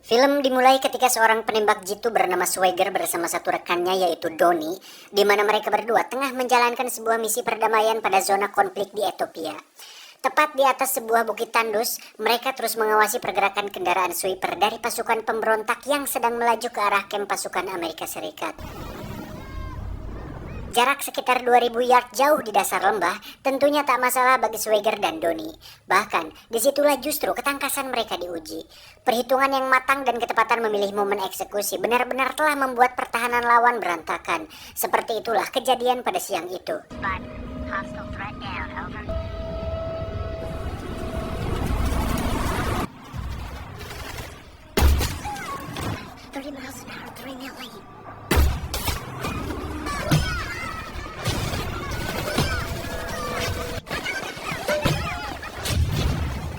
Film dimulai ketika seorang penembak jitu bernama Swagger bersama satu rekannya yaitu Donnie, di mana mereka berdua tengah menjalankan sebuah misi perdamaian pada zona konflik di Ethiopia. Tepat di atas sebuah bukit tandus, mereka terus mengawasi pergerakan kendaraan sweeper dari pasukan pemberontak yang sedang melaju ke arah kamp pasukan Amerika Serikat. Jarak sekitar 2000 yard jauh di dasar lembah tentunya tak masalah bagi Swagger dan Donnie. Bahkan, disitulah justru ketangkasan mereka diuji. Perhitungan yang matang dan ketepatan memilih momen eksekusi benar-benar telah membuat pertahanan lawan berantakan. Seperti itulah kejadian pada siang itu.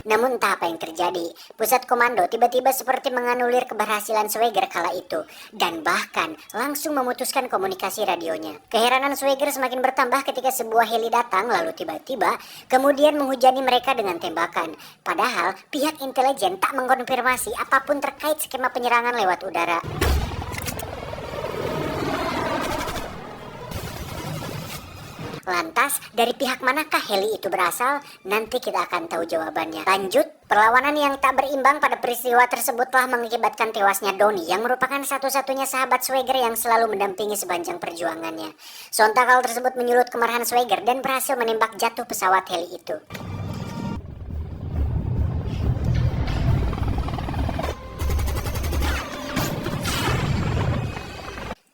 Namun entah apa yang terjadi, pusat komando tiba-tiba seperti menganulir keberhasilan Swagger kala itu, dan bahkan langsung memutuskan komunikasi radionya. Keheranan Swagger semakin bertambah ketika sebuah heli datang lalu tiba-tiba kemudian menghujani mereka dengan tembakan. Padahal pihak intelijen tak mengkonfirmasi apapun terkait skema penyerangan lewat udara. Lantas, dari pihak manakah heli itu berasal? Nanti kita akan tahu jawabannya. Lanjut, perlawanan yang tak berimbang pada peristiwa tersebut telah mengakibatkan tewasnya Donnie yang merupakan satu-satunya sahabat Swagger yang selalu mendampingi sepanjang perjuangannya. Sontak hal tersebut menyulut kemarahan Swagger dan berhasil menembak jatuh pesawat heli itu.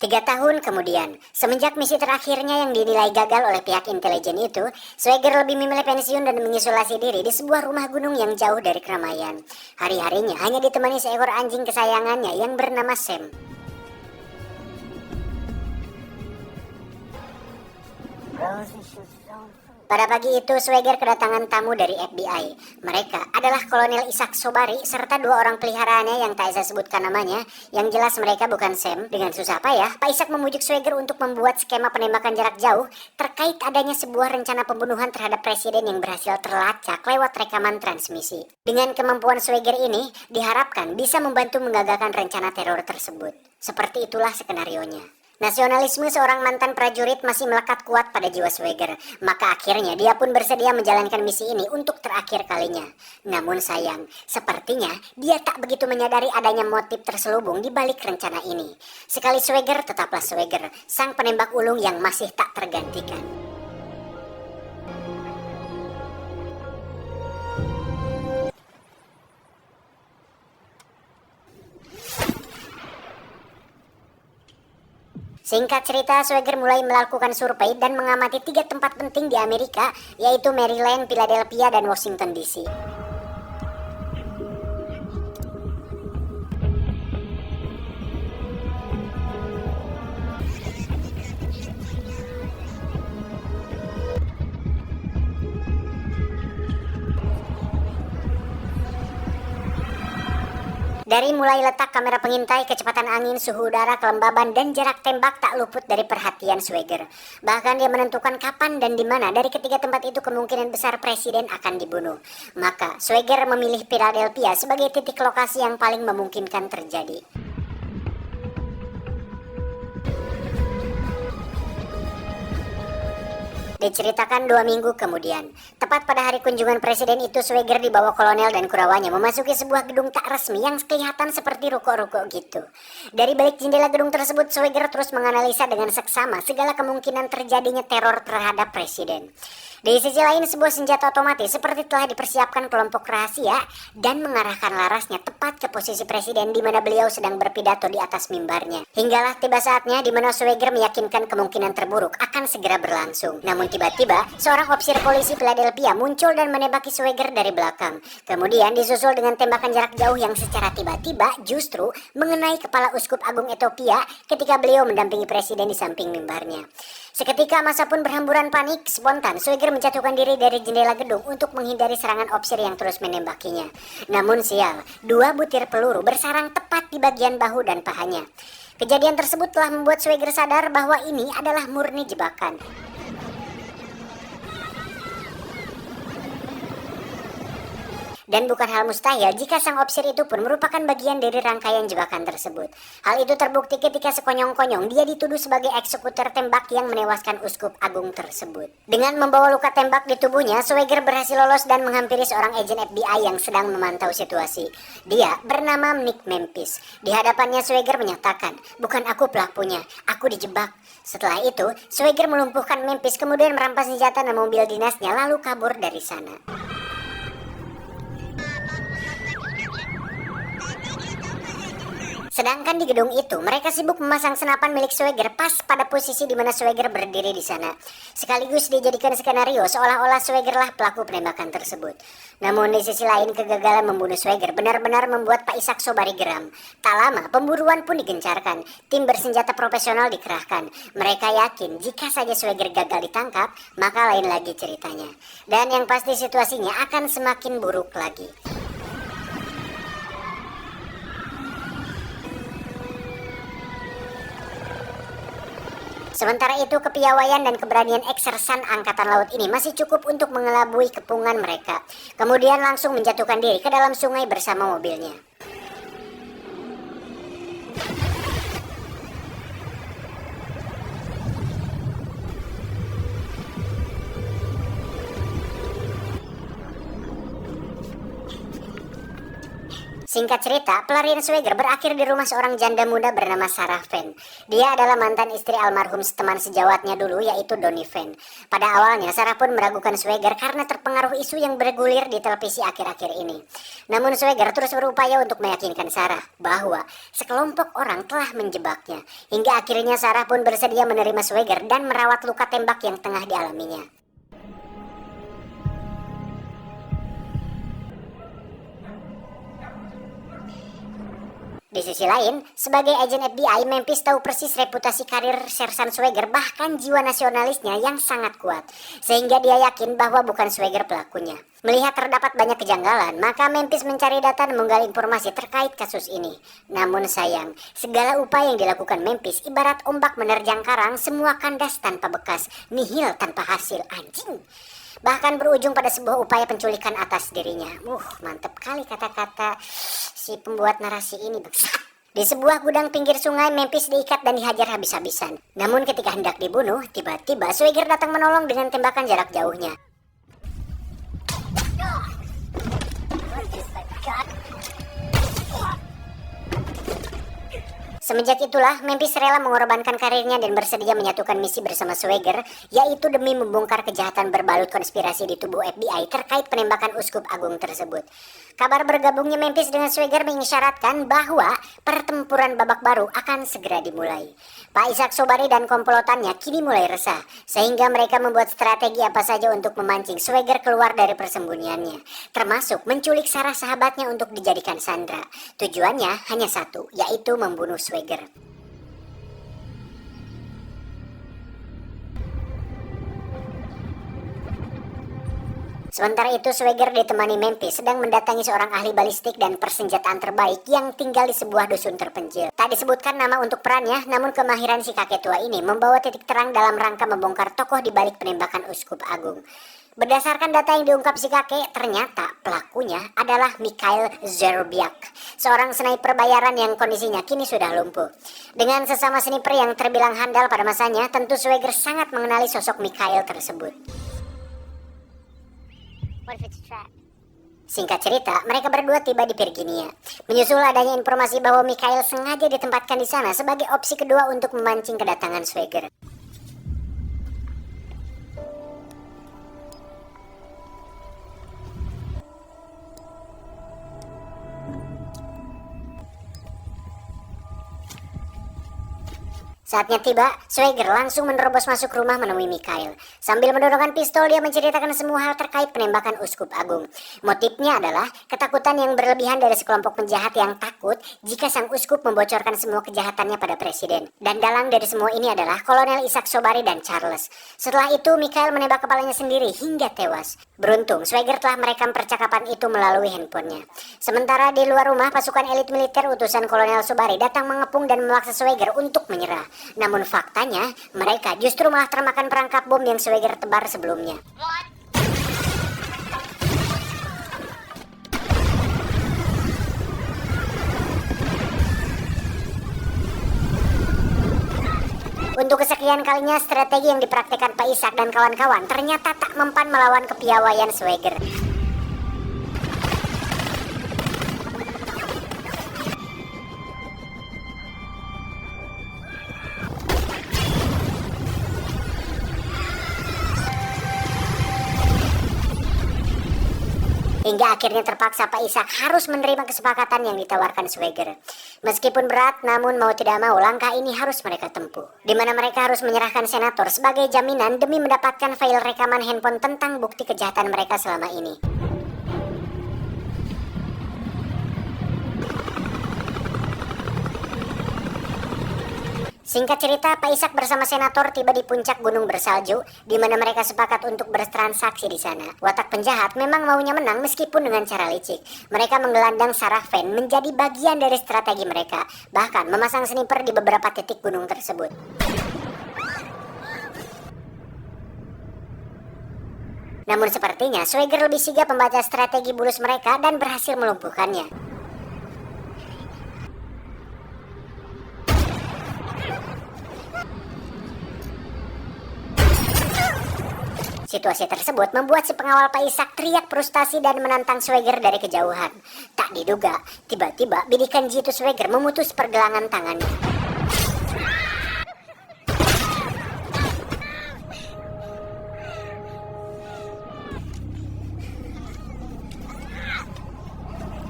Tiga tahun kemudian, semenjak misi terakhirnya yang dinilai gagal oleh pihak intelijen itu, Swagger lebih memilih pensiun dan mengisolasi diri di sebuah rumah gunung yang jauh dari keramaian. Hari-harinya hanya ditemani seekor anjing kesayangannya yang bernama Sam. Pada pagi itu, Swagger kedatangan tamu dari FBI. Mereka adalah Kolonel Isaac Sobari serta dua orang peliharaannya yang tak saya sebutkan namanya. Yang jelas mereka bukan Sam. Dengan susah payah, Pak Isaac memujuk Swagger untuk membuat skema penembakan jarak jauh terkait adanya sebuah rencana pembunuhan terhadap presiden yang berhasil terlacak lewat rekaman transmisi. Dengan kemampuan Swagger ini, diharapkan bisa membantu menggagalkan rencana teror tersebut. Seperti itulah skenarionya. Nasionalisme seorang mantan prajurit masih melekat kuat pada jiwa Swagger, maka akhirnya dia pun bersedia menjalankan misi ini untuk terakhir kalinya. Namun sayang, sepertinya dia tak begitu menyadari adanya motif terselubung di balik rencana ini. Sekali Swagger, tetaplah Swagger, sang penembak ulung yang masih tak tergantikan. Singkat cerita, Swagger mulai melakukan survei dan mengamati 3 tempat penting di Amerika, yaitu Maryland, Philadelphia, dan Washington DC. Dari mulai letak kamera pengintai, kecepatan angin, suhu udara, kelembaban, dan jarak tembak tak luput dari perhatian Swagger. Bahkan dia menentukan kapan dan di mana dari ketiga tempat itu kemungkinan besar presiden akan dibunuh. Maka Swagger memilih Philadelphia sebagai titik lokasi yang paling memungkinkan terjadi. Diceritakan 2 minggu kemudian, tepat pada hari kunjungan presiden itu, Swagger dibawa kolonel dan kurawanya memasuki sebuah gedung tak resmi yang kelihatan seperti ruko-ruko gitu. Dari balik jendela gedung tersebut, Swagger terus menganalisa dengan seksama segala kemungkinan terjadinya teror terhadap presiden. Di sisi lain, sebuah senjata otomatis seperti telah dipersiapkan kelompok rahasia dan mengarahkan larasnya tepat ke posisi presiden di mana beliau sedang berpidato di atas mimbarnya. Hinggalah tiba saatnya di mana Swagger meyakinkan kemungkinan terburuk akan segera berlangsung. Namun tiba-tiba, seorang ofisir polisi Philadelphia muncul dan menembaki Swagger dari belakang. Kemudian disusul dengan tembakan jarak jauh yang secara tiba-tiba justru mengenai kepala Uskup Agung Ethiopia ketika beliau mendampingi presiden di samping mimbarnya. Seketika massa pun berhamburan panik, spontan Swagger menjatuhkan diri dari jendela gedung untuk menghindari serangan ofisir yang terus menembakinya. Namun sial, 2 butir peluru bersarang tepat di bagian bahu dan pahanya. Kejadian tersebut telah membuat Swagger sadar bahwa ini adalah murni jebakan. Dan bukan hal mustahil jika sang opsir itu pun merupakan bagian dari rangkaian jebakan tersebut. Hal itu terbukti ketika sekonyong-konyong dia dituduh sebagai eksekutor tembak yang menewaskan uskup agung tersebut. Dengan membawa luka tembak di tubuhnya, Swagger berhasil lolos dan menghampiri seorang agen FBI yang sedang memantau situasi. Dia bernama Mick Memphis. Di hadapannya Swagger menyatakan, "Bukan aku pelakunya, aku dijebak." Setelah itu, Swagger melumpuhkan Memphis, kemudian merampas senjata dan mobil dinasnya lalu kabur dari sana. Sedangkan di gedung itu, mereka sibuk memasang senapan milik Swagger pas pada posisi di mana Swagger berdiri di sana. Sekaligus dijadikan skenario seolah-olah Swagger lah pelaku penembakan tersebut. Namun di sisi lain, kegagalan membunuh Swagger benar-benar membuat Pak Ishak Sobari geram. Tak lama, pemburuan pun digencarkan. Tim bersenjata profesional dikerahkan. Mereka yakin jika saja Swagger gagal ditangkap, maka lain lagi ceritanya. Dan yang pasti situasinya akan semakin buruk lagi. Sementara itu, kepiawaian dan keberanian eksersan Angkatan Laut ini masih cukup untuk mengelabui kepungan mereka. Kemudian langsung menjatuhkan diri ke dalam sungai bersama mobilnya. Singkat cerita, pelarian Swagger berakhir di rumah seorang janda muda bernama Sarah Van. Dia adalah mantan istri almarhum teman sejawatnya dulu, yaitu Donny Van. Pada awalnya, Sarah pun meragukan Swagger karena terpengaruh isu yang bergulir di televisi akhir-akhir ini. Namun Swagger terus berupaya untuk meyakinkan Sarah bahwa sekelompok orang telah menjebaknya. Hingga akhirnya Sarah pun bersedia menerima Swagger dan merawat luka tembak yang tengah dialaminya. Di sisi lain, sebagai agen FBI, Memphis tahu persis reputasi karir Sersan Swagger, bahkan jiwa nasionalisnya yang sangat kuat. Sehingga dia yakin bahwa bukan Swagger pelakunya. Melihat terdapat banyak kejanggalan, maka Memphis mencari data dan menggali informasi terkait kasus ini. Namun sayang, segala upaya yang dilakukan Memphis ibarat ombak menerjang karang, semua kandas tanpa bekas, nihil tanpa hasil. Anjing! Bahkan berujung pada sebuah upaya penculikan atas dirinya. Mantep kali kata-kata si pembuat narasi ini. Di sebuah gudang pinggir sungai, Memphis diikat dan dihajar habis-habisan. Namun ketika hendak dibunuh, tiba-tiba Swagger datang menolong dengan tembakan jarak jauhnya. Semenjak itulah, Memphis rela mengorbankan karirnya dan bersedia menyatukan misi bersama Swagger, yaitu demi membongkar kejahatan berbalut konspirasi di tubuh FBI terkait penembakan uskup agung tersebut. Kabar bergabungnya Memphis dengan Swagger mengisyaratkan bahwa pertempuran babak baru akan segera dimulai. Pak Ishak Sobari dan komplotannya kini mulai resah, sehingga mereka membuat strategi apa saja untuk memancing Swagger keluar dari persembunyiannya, termasuk menculik Sarah sahabatnya untuk dijadikan sandera. Tujuannya hanya satu, yaitu membunuh Swagger. Sementara itu, Swagger ditemani Memphis sedang mendatangi seorang ahli balistik dan persenjataan terbaik yang tinggal di sebuah dusun terpencil. Tak disebutkan nama untuk perannya, namun kemahiran si kakek tua ini membawa titik terang dalam rangka membongkar tokoh di balik penembakan uskup agung. Berdasarkan data yang diungkap si kakek, ternyata pelakunya adalah Mikhail Zerbiak, seorang sniper bayaran yang kondisinya kini sudah lumpuh. Dengan sesama sniper yang terbilang handal pada masanya, tentu Swagger sangat mengenali sosok Mikhail tersebut. Singkat cerita, mereka berdua tiba di Virginia. Menyusul adanya informasi bahwa Mikhail sengaja ditempatkan di sana sebagai opsi kedua untuk memancing kedatangan Swagger. Saatnya tiba, Swagger langsung menerobos masuk rumah menemui Mikhail. Sambil mendorongkan pistol, dia menceritakan semua hal terkait penembakan uskup agung. Motifnya adalah ketakutan yang berlebihan dari sekelompok penjahat yang takut jika sang uskup membocorkan semua kejahatannya pada presiden. Dan dalang dari semua ini adalah Kolonel Ishak Sobari dan Charles. Setelah itu, Mikhail menembak kepalanya sendiri hingga tewas. Beruntung, Swagger telah merekam percakapan itu melalui handphonenya. Sementara di luar rumah, pasukan elit militer utusan Kolonel Sobari datang mengepung dan memaksa Swagger untuk menyerah. Namun faktanya, mereka justru malah termakan perangkap bom yang Swagger tebar sebelumnya. Untuk kesekian kalinya strategi yang dipraktikkan Pak Ishak dan kawan-kawan ternyata tak mempan melawan kepiawaian Swagger. Hingga akhirnya terpaksa Pak Ishak harus menerima kesepakatan yang ditawarkan Swagger. Meskipun berat, namun mau tidak mau langkah ini harus mereka tempuh. Di mana mereka harus menyerahkan senator sebagai jaminan demi mendapatkan file rekaman handphone tentang bukti kejahatan mereka selama ini. Singkat cerita, Pak Ishak bersama senator tiba di puncak gunung bersalju, di mana mereka sepakat untuk bertransaksi di sana. Watak penjahat memang maunya menang meskipun dengan cara licik. Mereka menggelandang Sarah Van menjadi bagian dari strategi mereka, bahkan memasang sniper di beberapa titik gunung tersebut. Namun sepertinya Swagger lebih sigap membaca strategi bulus mereka dan berhasil melumpuhkannya. Situasi tersebut membuat si pengawal Pak Ishak teriak frustasi dan menantang Swagger dari kejauhan. Tak diduga, tiba-tiba bidikan jitu Swagger memutus pergelangan tangannya.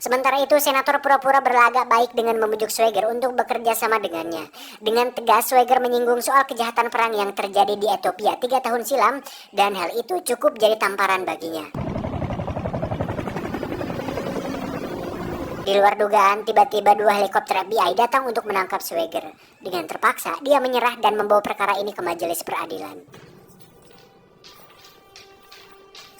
Sementara itu, senator pura-pura berlagak baik dengan membujuk Swagger untuk bekerja sama dengannya. Dengan tegas, Swagger menyinggung soal kejahatan perang yang terjadi di Ethiopia 3 tahun silam, dan hal itu cukup jadi tamparan baginya. Di luar dugaan, tiba-tiba 2 helikopter FBI datang untuk menangkap Swagger. Dengan terpaksa, dia menyerah dan membawa perkara ini ke majelis peradilan.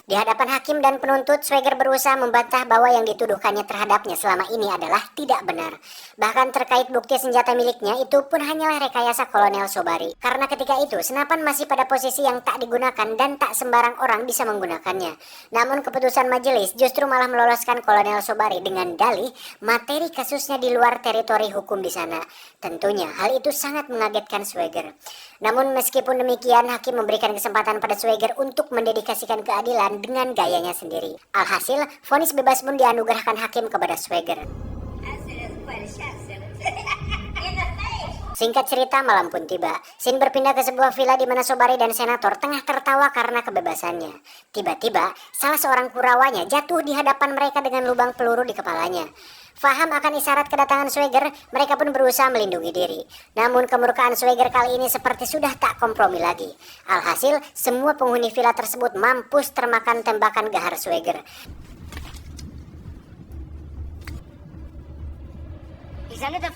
Di hadapan hakim dan penuntut, Swagger berusaha membantah bahwa yang dituduhkannya terhadapnya selama ini adalah tidak benar. Bahkan terkait bukti senjata miliknya itu pun hanyalah rekayasa Kolonel Sobari. Karena ketika itu, senapan masih pada posisi yang tak digunakan dan tak sembarang orang bisa menggunakannya. Namun keputusan majelis justru malah meloloskan Kolonel Sobari dengan dalih materi kasusnya di luar teritori hukum di sana. Tentunya hal itu sangat mengagetkan Swagger. Namun meskipun demikian, hakim memberikan kesempatan pada Swagger untuk mendedikasikan keadilan dengan gayanya sendiri. Alhasil, vonis bebas pun dianugerahkan hakim kepada Swagger. Singkat cerita, malam pun tiba. Scene berpindah ke sebuah villa di mana Sobari dan senator tengah tertawa karena kebebasannya. Tiba-tiba, salah seorang Kurawanya jatuh di hadapan mereka dengan lubang peluru di kepalanya. Faham akan isyarat kedatangan Swagger, mereka pun berusaha melindungi diri. Namun kemurkaan Swagger kali ini seperti sudah tak kompromi lagi. Alhasil, semua penghuni villa tersebut mampus termakan tembakan gahar Swagger. Di sana ada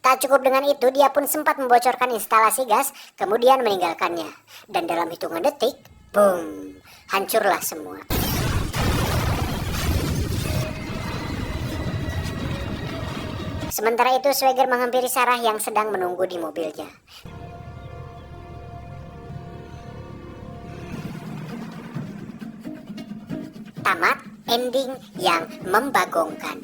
Tak cukup dengan itu, dia pun sempat membocorkan instalasi gas, kemudian meninggalkannya. Dan dalam hitungan detik, boom, hancurlah semua. Sementara itu, Swagger menghampiri Sarah yang sedang menunggu di mobilnya. Tamat ending yang membagongkan.